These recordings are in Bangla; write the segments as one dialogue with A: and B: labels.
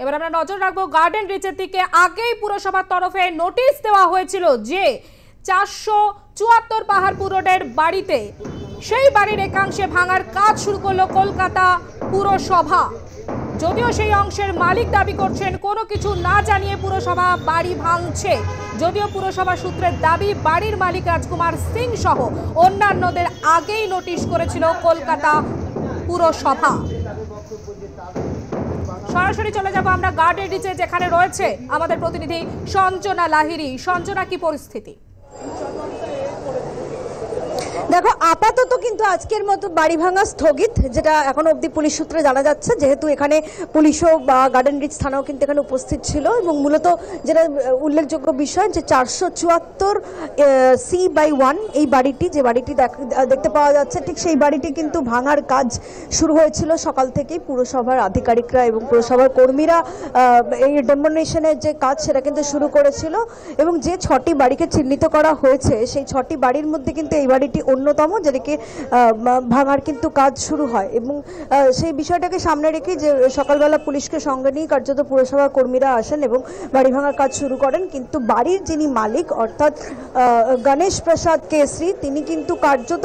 A: এবার আমরা নজর রাখবো গার্ডেন রিচের দিকে। আগেই পুরসভার তরফে নোটিশ দেওয়া হয়েছিল যে 474 পাহাড়পুর রোডের বাড়িতে সেই বাড়ির একাংশে ভাঙার কাজ শুরু করলো কলকাতা পুরসভা। যদিও সেই অংশের মালিক দাবি করছেন কোনো কিছু না জানিয়ে পুরসভা বাড়ি ভাঙছে। যদিও পুরসভা সূত্রের দাবি বাড়ির মালিক রাজকুমার সিং সহ অন্যান্যদের আগেই নোটিশ করেছিল কলকাতা পুরসভা। সরাসরি চলে যাব আমরা গার্ডেন রিচে, যেখানে রয়েছে আমাদের প্রতিনিধি সঞ্জনা লাহিড়ী। সঞ্জনা, কি পরিস্থিতি?
B: দেখো, আপাতত কিন্তু আজকের মতো বাড়ি ভাঙা স্থগিত, যেটা এখনো অবধি পুলিশ সূত্রে জানা যাচ্ছে। যেহেতু এখানে পুলিশও বা গার্ডেন রিচ থানাও কিন্তু এখানে উপস্থিত ছিল, এবং মূলত যেটা উল্লেখযোগ্য বিষয় যে 474C/1 এই বাড়িটি, যে বাড়িটি দেখতে পাওয়া যাচ্ছে, ঠিক সেই বাড়িটি কিন্তু ভাঙার কাজ শুরু হয়েছিল সকাল থেকেই। পুরসভার আধিকারিকরা এবং পুরসভার কর্মীরা এই ডেমোলিশনের যে কাজ সেটা কিন্তু শুরু করেছিল, এবং যে 6টি বাড়িকে চিহ্নিত করা হয়েছে সেই 6টি বাড়ির মধ্যে কিন্তু এই বাড়িটি অন্যতম, যেটাকে ভাঙার কিন্তু কাজ শুরু হয়। এবং সেই বিষয়টাকে সামনে রেখে যে সকালবেলা পুলিশকে সঙ্গে নিয়ে কার্যত পুরসভার কর্মীরা আসেন এবং বাড়ি ভাঙার কাজ শুরু করেন। কিন্তু বাড়ির যিনি মালিক অর্থাৎ গণেশ প্রসাদ কেশরী, তিনি কিন্তু কার্যত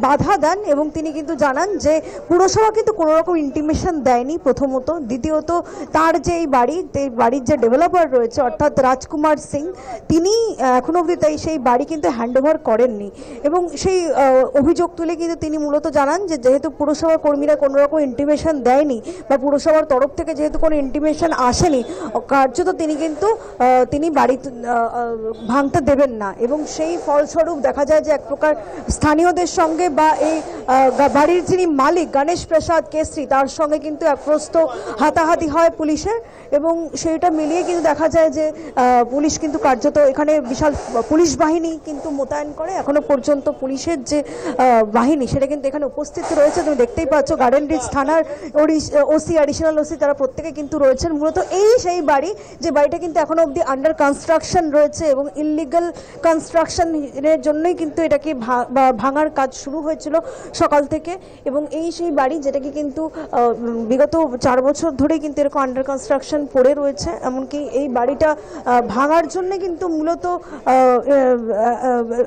B: বাধা দেন এবং তিনি কিন্তু জানান যে পুরসভা কিন্তু কোনো রকম ইন্টিমেশন দেয়নি প্রথমত। দ্বিতীয়ত তার যে এই বাড়ির যে ডেভেলপার রয়েছে অর্থাৎ রাজকুমার সিং, তিনি এখনো অবধি তাই সেই বাড়ি কিন্তু হ্যান্ড ওভার করেননি। এবং সেই অভিযোগ তুলে কিন্তু তিনি মূলত জানান যে যেহেতু পুরসভার কর্মীরা কোনো রকম ইন্টিমেশন দেয়নি বা পুরসভার তরফ থেকে যেহেতু কোনো ইন্টিমেশন আসেনি, কার্যত তিনি বাড়ি ভাঙতে দেবেন না। এবং সেই ফলস্বরূপ দেখা যায় যে এক প্রকার স্থানীয়দের সঙ্গে বা এই বাড়ির যিনি মালিক গণেশ প্রসাদ কেশরী, তার সঙ্গে কিন্তু এক প্রস্ত হাতাহাতি হয় পুলিশের। এবং সেইটা মিলিয়ে কিন্তু দেখা যায় যে পুলিশ কিন্তু কার্যত এখানে বিশাল পুলিশ বাহিনী কিন্তু মোতায়েন করে। এখনো পর্যন্ত পুলিশের যে বাহিনী সেটা কিন্তু এখানে উপস্থিত রয়েছে। তুমি দেখতেই পাচ্ছ গার্ডেন রিচ থানার ওসি, অ্যাডিশনাল ওসি, তারা প্রত্যেকে কিন্তু রয়েছেন। মূলত এই সেই বাড়ি, যে বাড়িটা কিন্তু এখনো অবধি আন্ডার কনস্ট্রাকশন রয়েছে এবং ইললিগাল কনস্ট্রাকশনের জন্যই কিন্তু এটাকে ভাঙার কাজ শুরু হয়েছিল সকাল থেকে। এবং এই সেই বাড়ি যেটাকে কিন্তু বিগত 4 বছর ধরেই কিন্তু এরকম আন্ডার কনস্ট্রাকশন পড়ে রয়েছে। এমনকি এই বাড়িটা ভাঙার জন্য কিন্তু মূলত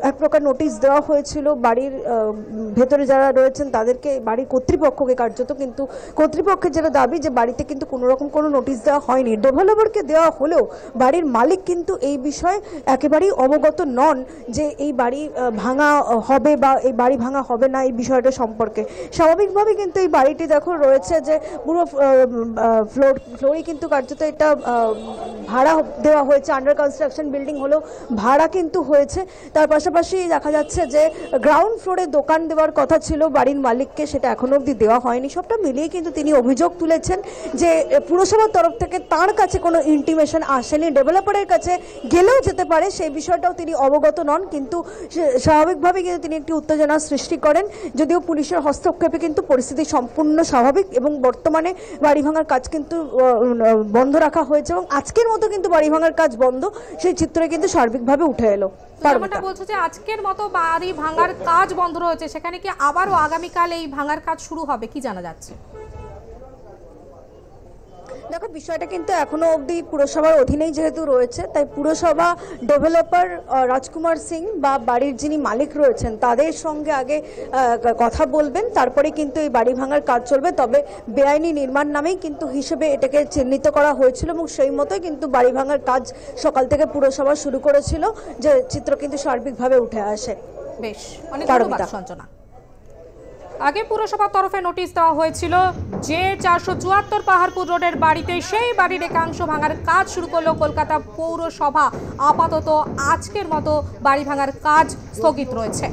B: এক প্রকার নোটিশ দেওয়া হয়েছিল বাড়ির ভেতরে যারা রয়েছেন তাদেরকে, বাড়ির কর্তৃপক্ষকে কার্যত। কিন্তু কর্তৃপক্ষের যেটা দাবি যে বাড়িতে কিন্তু কোনো রকম কোনো নোটিশ দেওয়া হয়নি। ডেভেলপারকে দেওয়া হলেও বাড়ির মালিক কিন্তু এই বিষয়ে একেবারেই অবগত নন যে এই বাড়ি ভাঙা হবে বা এই বাড়ি ভাঙা হবে না এই বিষয়টা সম্পর্কে। স্বাভাবিকভাবে কিন্তু এই বাড়িটি দেখো রয়েছে যে পুরো ফ্লোরই কিন্তু কার্যত এটা ভাড়া দেওয়া হয়েছে। আন্ডার কনস্ট্রাকশন বিল্ডিং হলেও ভাড়া কিন্তু হয়েছে। তার পাশাপাশি দেখা যাচ্ছে যে গ্রাউন্ড ফ্লোরে দোকান দেওয়ার কথা ছিল বাড়ির মালিককে, সেটা এখনো অবধি দেওয়া হয়নি। সবটা মিলিয়ে কিন্তু তিনি অভিযোগ তুলেছেন যে পুরসভার তরফ থেকে তার কাছে কোনো ইন্টিমেশন আসেনি। ডেভেলপারের কাছে গেলেও যেতে পারে সেই বিষয়টাও তিনি অবগত নন। কিন্তু স্বাভাবিকভাবে কিন্তু তিনি একটি উত্তেজনার সৃষ্টি করেন। যদিও পুলিশের হস্তক্ষেপে কিন্তু পরিস্থিতি সম্পূর্ণ স্বাভাবিক এবং বর্তমানে বাড়ি ভাঙার কাজ কিন্তু বন্ধ রাখা হয়েছে এবং আজকের মতো কিন্তু বাড়ি ভাঙার কাজ বন্ধ, সেই চিত্রে কিন্তু সার্বিকভাবে উঠে এলো।
A: যেমনটা বলছো যে আজকের মতো বাড়ি ভাঙার কাজ বন্ধ রয়েছে, সেখানে কি আবারও আগামীকাল এই ভাঙার কাজ শুরু হবে, কি জানা যাচ্ছে?
B: দেখো, বিষয়টা কিন্তু এখনো অবধি পুরসভার অধীনেই যেহেতু রয়েছে, তাই পুরসভা ডেভেলপার রাজকুমার সিং বা বাড়ির যিনি মালিক রয়েছেন তাদের সঙ্গে আগে কথা বলবেন, তারপরে কিন্তু এই বাড়ি ভাঙার কাজ চলবে। তবে বেআইনি নির্মাণ নামেই কিন্তু হিসেবে এটাকে চিহ্নিত করা হয়েছিল এবং সেই মতোই কিন্তু বাড়ি ভাঙার কাজ সকাল থেকে পুরসভা শুরু করেছিল, যে চিত্র কিন্তু সার্বিকভাবে উঠে আসে।
A: বেশ, অনেক ধন্যবাদ সঞ্জনা। আগে পুরসভার তরফে নোটিশ দেওয়া হয়েছিল যে 474 পাহাড়পুর রোডের বাড়িতে সেই বাড়ির একাংশ ভাঙার কাজ শুরু করলো কলকাতা পৌরসভা। আপাতত আজকের মতো বাড়ি ভাঙার কাজ স্থগিত রয়েছে।